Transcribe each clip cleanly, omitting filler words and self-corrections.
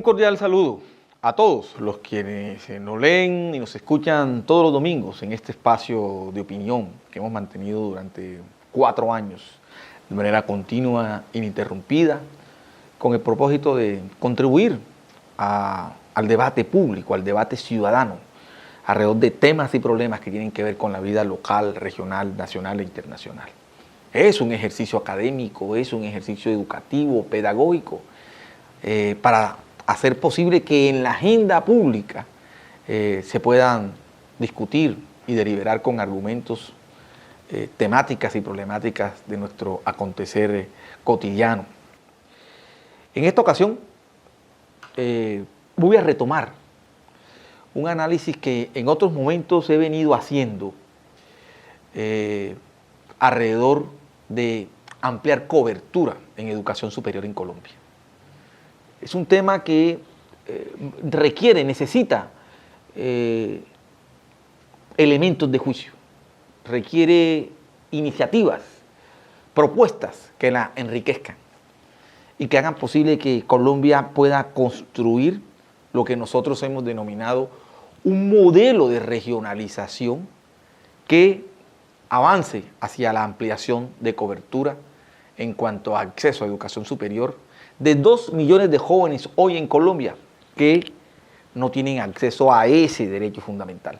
Un cordial saludo a todos los quienes nos leen y nos escuchan todos los domingos en este espacio de opinión que hemos mantenido durante 4 años de manera continua, ininterrumpida, con el propósito de contribuir al debate público, al debate ciudadano, alrededor de temas y problemas que tienen que ver con la vida local, regional, nacional e internacional. Es un ejercicio académico, es un ejercicio educativo, pedagógico, para hacer posible que en la agenda pública se puedan discutir y deliberar con argumentos temáticas y problemáticas de nuestro acontecer cotidiano. En esta ocasión voy a retomar un análisis que en otros momentos he venido haciendo alrededor de ampliar cobertura en educación superior en Colombia. Es un tema que necesita elementos de juicio, requiere iniciativas, propuestas que la enriquezcan y que hagan posible que Colombia pueda construir lo que nosotros hemos denominado un modelo de regionalización que avance hacia la ampliación de cobertura en cuanto a acceso a educación superior de 2 millones de jóvenes hoy en Colombia que no tienen acceso a ese derecho fundamental.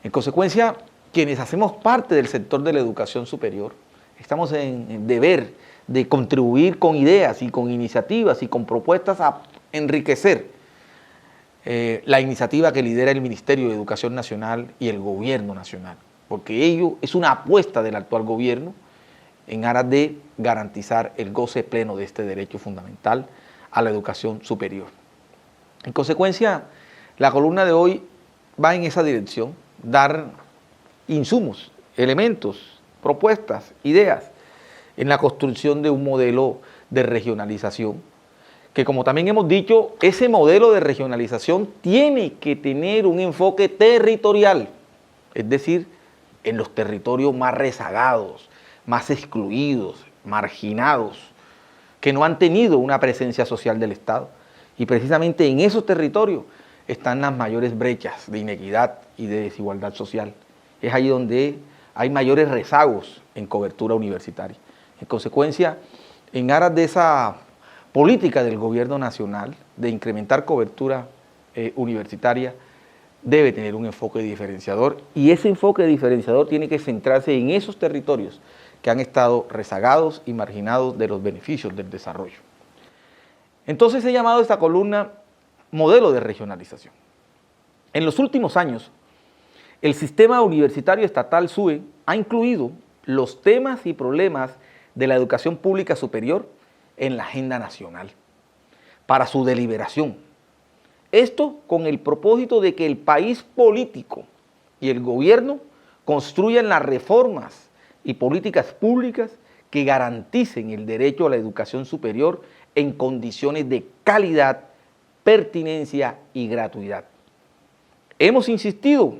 En consecuencia, quienes hacemos parte del sector de la educación superior, estamos en deber de contribuir con ideas y con iniciativas y con propuestas a enriquecer la iniciativa que lidera el Ministerio de Educación Nacional y el Gobierno Nacional, porque ello es una apuesta del actual gobierno en aras de garantizar el goce pleno de este derecho fundamental a la educación superior. En consecuencia, la columna de hoy va en esa dirección, dar insumos, elementos, propuestas, ideas en la construcción de un modelo de regionalización, que como también hemos dicho, ese modelo de regionalización tiene que tener un enfoque territorial, es decir, en los territorios más rezagados, más excluidos, marginados, que no han tenido una presencia social del Estado. Y precisamente en esos territorios están las mayores brechas de inequidad y de desigualdad social. Es ahí donde hay mayores rezagos en cobertura universitaria. En consecuencia, en aras de esa política del gobierno nacional de incrementar cobertura universitaria, debe tener un enfoque diferenciador, y ese enfoque diferenciador tiene que centrarse en esos territorios que han estado rezagados y marginados de los beneficios del desarrollo. Entonces he llamado a esta columna modelo de regionalización. En los últimos años, el sistema universitario estatal SUE ha incluido los temas y problemas de la educación pública superior en la agenda nacional para su deliberación. Esto con el propósito de que el país político y el gobierno construyan las reformas y políticas públicas que garanticen el derecho a la educación superior en condiciones de calidad, pertinencia y gratuidad. Hemos insistido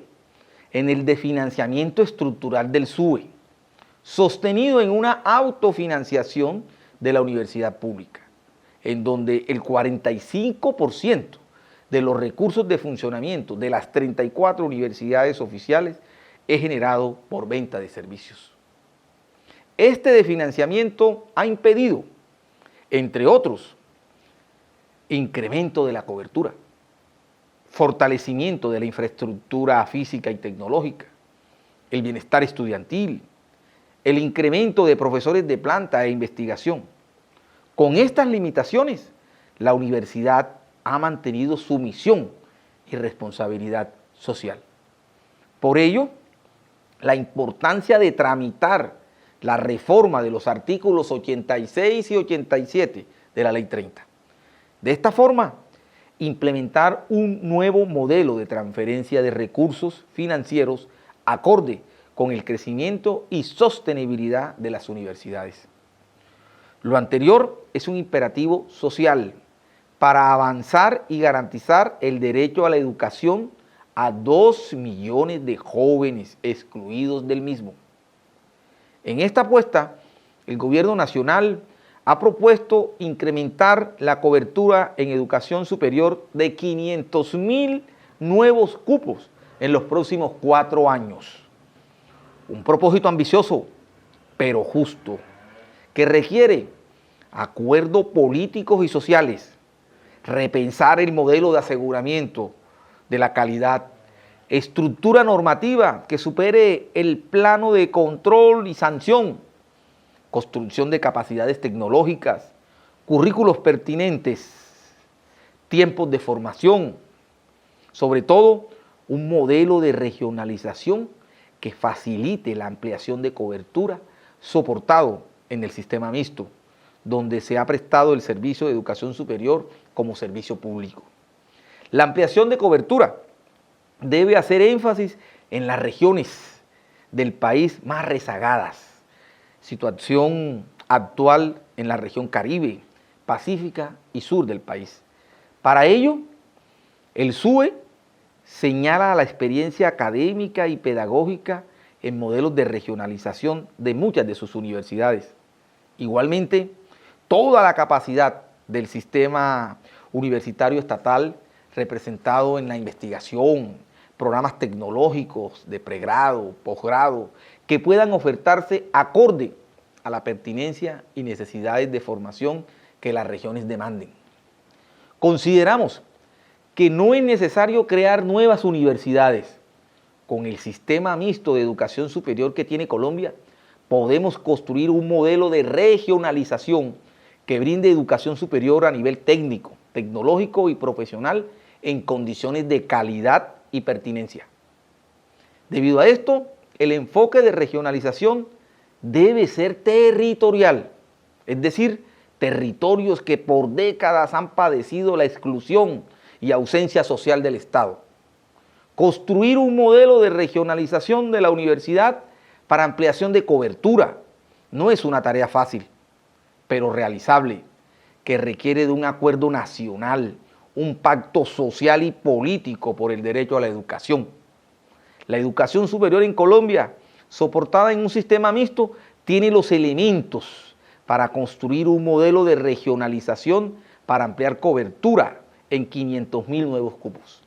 en el desfinanciamiento estructural del SUE, sostenido en una autofinanciación de la universidad pública, en donde el 45% de los recursos de funcionamiento de las 34 universidades oficiales es generado por venta de servicios. Este desfinanciamiento ha impedido, entre otros, incremento de la cobertura, fortalecimiento de la infraestructura física y tecnológica, el bienestar estudiantil, el incremento de profesores de planta e investigación. Con estas limitaciones, la universidad ha mantenido su misión y responsabilidad social. Por ello, la importancia de tramitar la reforma de los artículos 86 y 87 de la Ley 30. De esta forma, implementar un nuevo modelo de transferencia de recursos financieros acorde con el crecimiento y sostenibilidad de las universidades. Lo anterior es un imperativo social para avanzar y garantizar el derecho a la educación a 2 millones de jóvenes excluidos del mismo. En esta apuesta, el gobierno nacional ha propuesto incrementar la cobertura en educación superior de 500.000 nuevos cupos en los próximos 4 años. Un propósito ambicioso, pero justo, que requiere acuerdos políticos y sociales, repensar el modelo de aseguramiento de la calidad, estructura normativa que supere el plano de control y sanción, construcción de capacidades tecnológicas, currículos pertinentes, tiempos de formación, sobre todo un modelo de regionalización que facilite la ampliación de cobertura soportado en el sistema mixto, donde se ha prestado el servicio de educación superior como servicio público. La ampliación de cobertura debe hacer énfasis en las regiones del país más rezagadas, situación actual en la región Caribe, Pacífica y sur del país. Para ello, el SUE señala la experiencia académica y pedagógica en modelos de regionalización de muchas de sus universidades. Igualmente, toda la capacidad del sistema universitario estatal representado en la investigación, programas tecnológicos de pregrado, posgrado, que puedan ofertarse acorde a la pertinencia y necesidades de formación que las regiones demanden. Consideramos que no es necesario crear nuevas universidades. Con el sistema mixto de educación superior que tiene Colombia, podemos construir un modelo de regionalización que brinde educación superior a nivel técnico, tecnológico y profesional en condiciones de calidad y pertinencia. Debido a esto, el enfoque de regionalización debe ser territorial, es decir, territorios que por décadas han padecido la exclusión y ausencia social del Estado. Construir un modelo de regionalización de la universidad para ampliación de cobertura no es una tarea fácil, pero realizable, que requiere de un acuerdo nacional, un pacto social y político por el derecho a la educación. La educación superior en Colombia, soportada en un sistema mixto, tiene los elementos para construir un modelo de regionalización para ampliar cobertura en 500.000 nuevos cupos.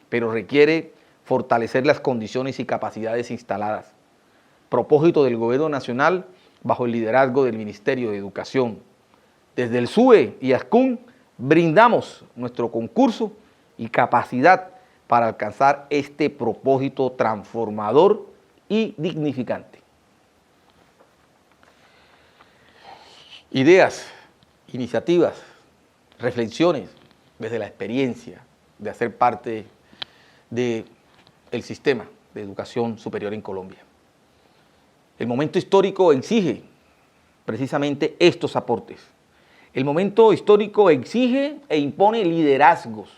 Pero requiere fortalecer las condiciones y capacidades instaladas. Propósito del Gobierno Nacional bajo el liderazgo del Ministerio de Educación. Desde el SUE y ASCUN brindamos nuestro concurso y capacidad para alcanzar este propósito transformador y dignificante. Ideas, iniciativas, reflexiones desde la experiencia de hacer parte del sistema de educación superior en Colombia. El momento histórico exige precisamente estos aportes. El momento histórico exige e impone liderazgos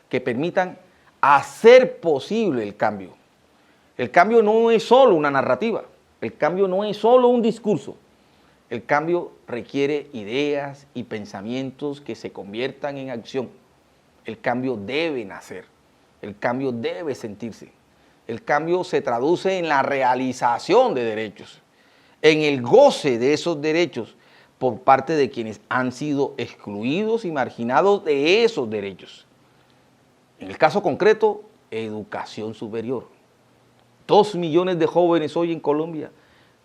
que permitan hacer posible el cambio. El cambio no es solo una narrativa, el cambio no es solo un discurso. El cambio requiere ideas y pensamientos que se conviertan en acción. El cambio debe nacer, el cambio debe sentirse. El cambio se traduce en la realización de derechos, en el goce de esos derechos por parte de quienes han sido excluidos y marginados de esos derechos. En el caso concreto, educación superior. 2 millones de jóvenes hoy en Colombia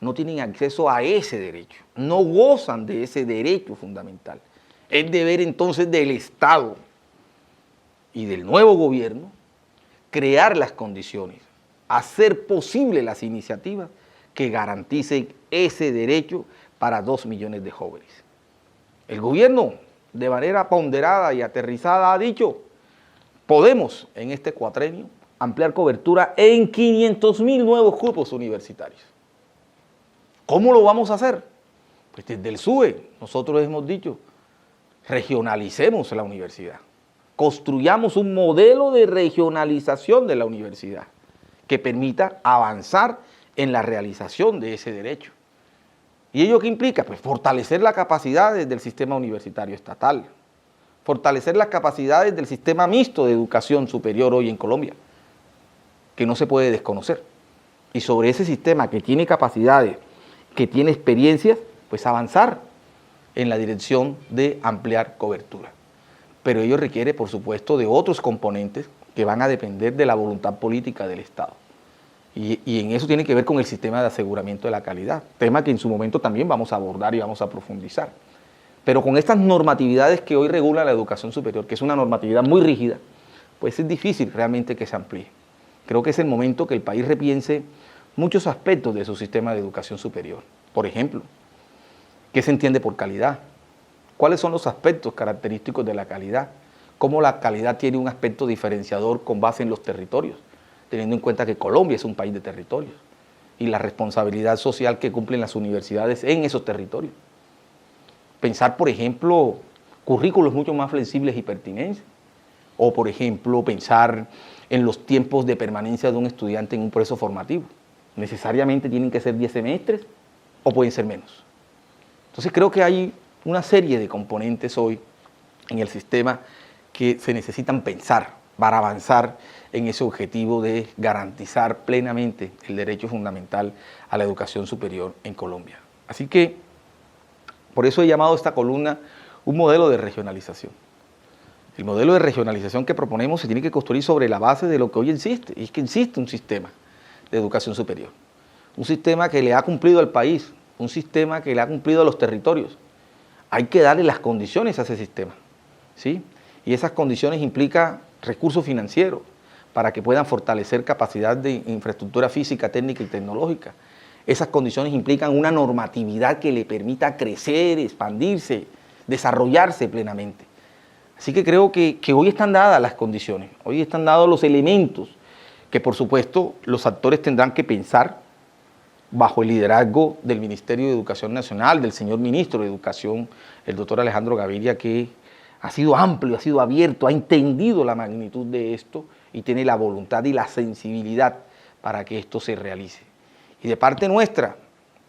no tienen acceso a ese derecho, no gozan de ese derecho fundamental. Es deber entonces del Estado y del nuevo gobierno crear las condiciones, hacer posible las iniciativas que garanticen ese derecho para 2 millones de jóvenes. El gobierno, de manera ponderada y aterrizada, ha dicho: podemos en este cuatrenio ampliar cobertura en 500.000 nuevos cupos universitarios. ¿Cómo lo vamos a hacer? Pues desde el SUE nosotros hemos dicho: regionalicemos la universidad, construyamos un modelo de regionalización de la universidad que permita avanzar en la realización de ese derecho. ¿Y ello qué implica? Pues fortalecer las capacidades del sistema universitario estatal, fortalecer las capacidades del sistema mixto de educación superior hoy en Colombia, que no se puede desconocer. Y sobre ese sistema que tiene capacidades, que tiene experiencias, pues avanzar en la dirección de ampliar cobertura. Pero ello requiere, por supuesto, de otros componentes que van a depender de la voluntad política del Estado. Y en eso tiene que ver con el sistema de aseguramiento de la calidad, tema que en su momento también vamos a abordar y vamos a profundizar. Pero con estas normatividades que hoy regula la educación superior, que es una normatividad muy rígida, pues es difícil realmente que se amplíe. Creo que es el momento que el país repiense muchos aspectos de su sistema de educación superior. Por ejemplo, ¿qué se entiende por calidad? ¿Cuáles son los aspectos característicos de la calidad? ¿Cómo la calidad tiene un aspecto diferenciador con base en los territorios? Teniendo en cuenta que Colombia es un país de territorios y la responsabilidad social que cumplen las universidades en esos territorios. Pensar, por ejemplo, currículos mucho más flexibles y pertinentes, o por ejemplo, pensar en los tiempos de permanencia de un estudiante en un proceso formativo. ¿Necesariamente tienen que ser 10 semestres o pueden ser menos? Entonces creo que hay una serie de componentes hoy en el sistema que se necesitan pensar para avanzar en ese objetivo de garantizar plenamente el derecho fundamental a la educación superior en Colombia. Así que, por eso he llamado a esta columna un modelo de regionalización. El modelo de regionalización que proponemos se tiene que construir sobre la base de lo que hoy existe, y es que existe un sistema de educación superior, un sistema que le ha cumplido al país, un sistema que le ha cumplido a los territorios. Hay que darle las condiciones a ese sistema, ¿sí? Y esas condiciones implican recursos financieros para que puedan fortalecer capacidad de infraestructura física, técnica y tecnológica. Esas condiciones implican una normatividad que le permita crecer, expandirse, desarrollarse plenamente. Así que creo que hoy están dadas las condiciones, hoy están dados los elementos que por supuesto los actores tendrán que pensar bajo el liderazgo del Ministerio de Educación Nacional, del señor Ministro de Educación, el doctor Alejandro Gaviria, que ha sido amplio, ha sido abierto, ha entendido la magnitud de esto y tiene la voluntad y la sensibilidad para que esto se realice. Y de parte nuestra,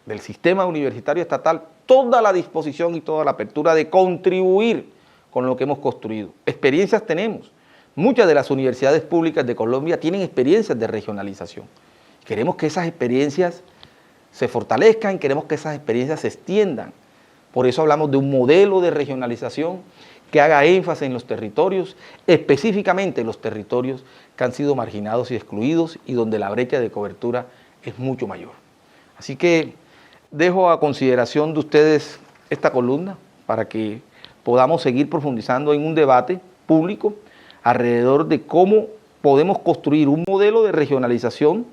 del sistema universitario estatal, toda la disposición y toda la apertura de contribuir con lo que hemos construido. Experiencias tenemos. Muchas de las universidades públicas de Colombia tienen experiencias de regionalización. Queremos que esas experiencias se fortalezcan, queremos que esas experiencias se extiendan. Por eso hablamos de un modelo de regionalización que haga énfasis en los territorios, específicamente en los territorios que han sido marginados y excluidos y donde la brecha de cobertura es mucho mayor. Así que dejo a consideración de ustedes esta columna para que podamos seguir profundizando en un debate público alrededor de cómo podemos construir un modelo de regionalización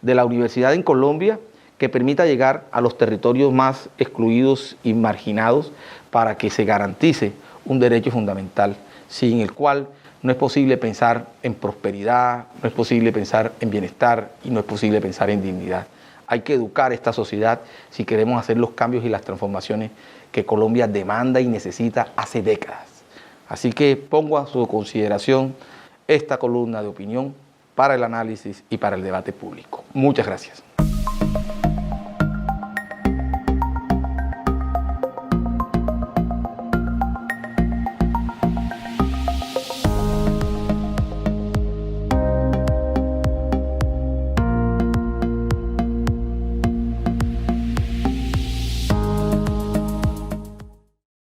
de la universidad en Colombia que permita llegar a los territorios más excluidos y marginados para que se garantice un derecho fundamental, sin el cual no es posible pensar en prosperidad, no es posible pensar en bienestar y no es posible pensar en dignidad. Hay que educar a esta sociedad si queremos hacer los cambios y las transformaciones que Colombia demanda y necesita hace décadas. Así que pongo a su consideración esta columna de opinión para el análisis y para el debate público. Muchas gracias.